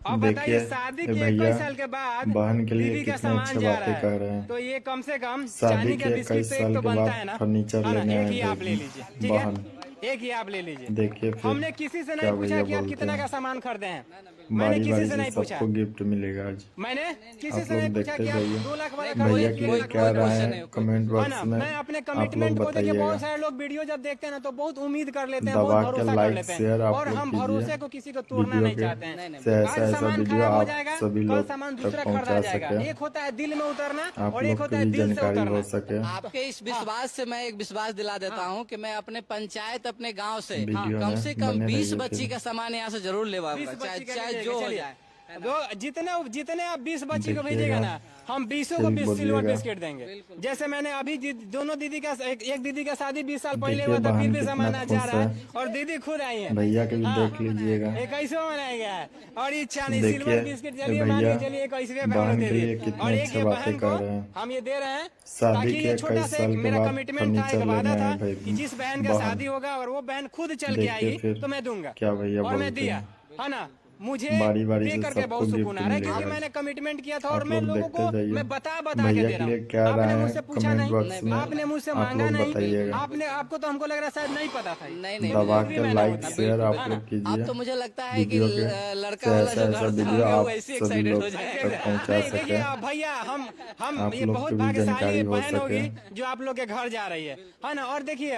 अब देखिए बताइए, शादी ये के भैया 21 साल के बाद बहन के लिए दीदी का कितने सामान अच्छे जा बातें रहा है, कह रहे हैं। तो ये कम से कम शादी चांदी का के बिस्किट 21 तो एक साल तो के बनता बाद है ना। फर्नीचर है ना, लेने एक आए ही आप ले भाई लीजिए, ठीक है। बहन। एक ही आप ले लीजिए। देखिए फिर हमने किसी से नहीं क्या पूछा भैया कि आप बोलते कितना का हैं। सामान खरीदे हैं। मैंने बारी किसी बारी से से नहीं पूछा। सबको गिफ्ट मिलेगा आज। मैंने किसी आप से नहीं लोग पूछा देखते कि आप जाइए 2 लाख वाला नहीं, खरीदे भैया कोई कि के 1 लिए कोई लाख क्या कोई वाला राय क्वेश्चन है नहीं, कोई कमेंट है बॉक्स ना। में मैं अपने आप लोग कमिटमेंट को देखिए, बहुत बताइएगा। सारे लोग वीडियो जब देखते हैं ना तो बहुत उम्मीद कर लेते हैं, बहुत दबा के भरोसा कर लाइक लेते शेयर हैं, आप और लोग हम कीजिए भरोसे को किसी को तोड़ना वीडियो नहीं के, चाहते हैं। नहीं नहीं से बिल्कुल। ऐसा आज ऐसा सामान वीडियो खराब हो आप जाएगा, सभी कल लोग सामान तक दूसरा खरीदा पहुंचा जाएगा। सके, एक होता है दिल में उतरना आप और एक लोग होता की है भी दिल से जानकारी उतरना। हो सके। आपके इस विश्वास से मैं एक विश्वास दिला देता हूँ कि मैं अपने पंचायत अपने गांव से वीडियो कम से में कम बने 20 रहिए बच्ची फिर। का सामान यहाँ से जरूर लेवाऊंगा, 20 चाहे बच्ची का चाहे भेजिएगा, जो हो चलिए। जाए, है ना। दो जितने जितने आप 20 बच्ची को भेजिएगा देखिएगा ना, हम 20 को फिर 20 सिल्वर बोलिएगा। बिस्किट देंगे। जैसे मैंने अभी दोनों दीदी का एक दीदी का शादी 20 साल पहले देखिए हुआ था, फिर बहन भी कितना सामान आज जा खुश रहा है, है और दीदी खुद आई है। भैया के भी हाँ, देख लीजिएगा। 21वां मनाया गया है। और ये चांदी देखिए सिल्वर बिस्किट ये चलिए मान भैया के चलिए 21वें पे हम लोग बहन दे के लिए दिए, और कितने एक अच्छे ये बातें बहन को कर रहे हैं। हम ये दे रहे हैं शादी ताकि के ये छोटा 21 सा एक साल के मेरा बाद कमिटमेंट था, एक फर्नीचर वादा लेने था आए भाई कि जिस बहन का बहन। शादी होगा और वो बहन खुद चल के देखिए आएगी फिर तो मैं दूंगा, क्या भैया और मैं बोलते दिया, हैं। है ना। मुझे बारी बारी दे से करके सबको बहुत सुकून गिफ्ट आ रहा है, क्योंकि मिलेगा आज। मैंने कमिटमेंट किया था और आप मैं लोग लोगों देखते को जाइए मैं बता के भैया दे के रहा लिए हूँ। क्या आपने राय है मुझसे पूछा कमेंट नहीं, बॉक्स में आपने मुझसे आप मांगा लोग नहीं, बताइएगा। आपने आपको तो हमको लग रहा है शायद नहीं पता था, नहीं नहीं दबा फिर भी के मैंने वो लाइक दिया, शेयर आप है लोग ना। अब कीजिए तो मुझे लगता है कि वीडियो के, लड़का से वाला ऐसा जो ऐसा घर से वीडियो होगा वो आप ऐसे सभी एक्साइटेड हो लोग जाएगा। तक पहुंचा नहीं देखिए, सके, भैया हम आप ये लोग बहुत की भी भाग्यशाली जानकारी हो बहन सके। होगी जो आप लोग के घर जा रही है ना। और देखिए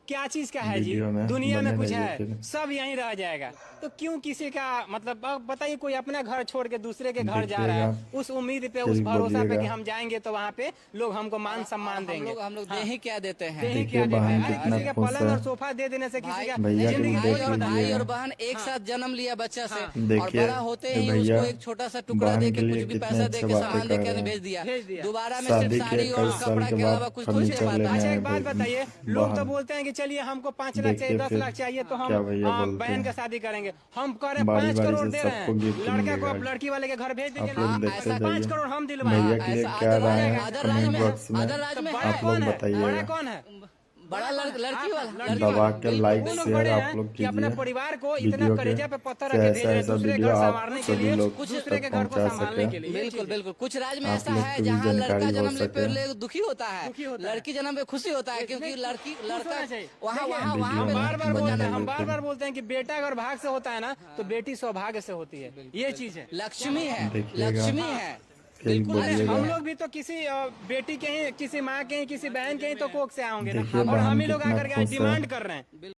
क्या चीज का है जी, वीडियो में दुनिया में बने कुछ रहिए है, फिर। सब यहीं रह जाएगा, तो क्यों किसी का मतलब बताइए, कोई अपना घर छोड़ के दूसरे के घर जा रहा देखिएगा है उस उम्मीद पे, उस फिर भरोसा पे बोलिएगा। कि हम जाएंगे तो वहाँ पे लोग हमको मान सम्मान देंगे। हम लोग हाँ, दे ही क्या देते हैं। दे ही देखिए क्या देते बहन हैं। अरे कितना किसी के खुश पलंग है, और सोफा दे देने से किसी भाई का भैया के भी जिंदगी देख थोड़ी भाई लीजिएगा। और बहन एक साथ जन्म लिया बच्चा से, और देखिए बड़ा होते ये ही भैया उसको एक छोटा सा टुकड़ा बहन दे के के लिए कुछ भी कितने पैसा दे अच्छे के बातें सामान कर दे के रहे भेज हैं। दिया। भेज दिया। दोबारा में सिर्फ शादी के साड़ी और 21 साल कपड़ा के के अलावा बाद कुछ कुछ नहीं फर्नीचर पाता लेने अच्छा है। आए एक बात भाई बताइए, लोग तो बहन। बोलते हैं कि चलिए हमको 5 लाख चाहिए, देखिए 10 फिर लाख चाहिए तो हम क्या भैया बोलते बहन का हैं। शादी करेंगे। हम कह रहे हैं बारी 5 बारी करोड़ से दे रहे सबको हैं, गिफ्ट लड़का को मिलेगा आप आज। लड़की वाले के घर भेज आप दीजिए, लोग देखते 5 जाइए करोड़ हम दिलवाएंगे। भैया के लिए ऐसा क्या राय है अदर राज्य कमेंट में बॉक्स में अदर राज्य तो में बड़ा आप कौन लोग है, बड़ा बताइएगा। कौन है, बड़ा लड़की वाला दबा के लाइक वो लोग शेयर बड़े आप हैं लोग कि अपना कीजिए परिवार को इतना वीडियो के, कलेजा पे पत्थर से रख के भेज ऐसा रहे हैं ऐसा दूसरे वीडियो घर आप संभालने के सभी लिए, लोग दूसरे के तक घर को पहुंचा संभालने सके, के लिए। ये बिल्कुल चीज़ है। बिल्कुल। कुछ राज्य में आप ऐसा लोग है की भी जहाँ लड़का जानकारी हो जन्म ले सके। पे दुखी होता है, दुखी होता है। लड़की जन्म पे खुशी होता है, क्योंकि लड़की लड़का होना चाहिए। वहाँ देखिए, वहाँ वहाँ वीडियो पे में बार बार बने बोलते हैं, रहिए हम बार फिर। बार बोलते हैं कि बेटा अगर भाग से होता है ना तो बेटी सौभाग्य से होती है, ये चीज है। लक्ष्मी है, देखिएगा लक्ष्मी है। फिर बिल्कुल अरे बोलिएगा। हम लोग भी तो किसी बेटी के ही, किसी माँ के ही, किसी बहन के ही तो कोख से आओगे ना, देखिए और हम बहन ही लोग कितना आकर के खुश है। डिमांड कर रहे हैं।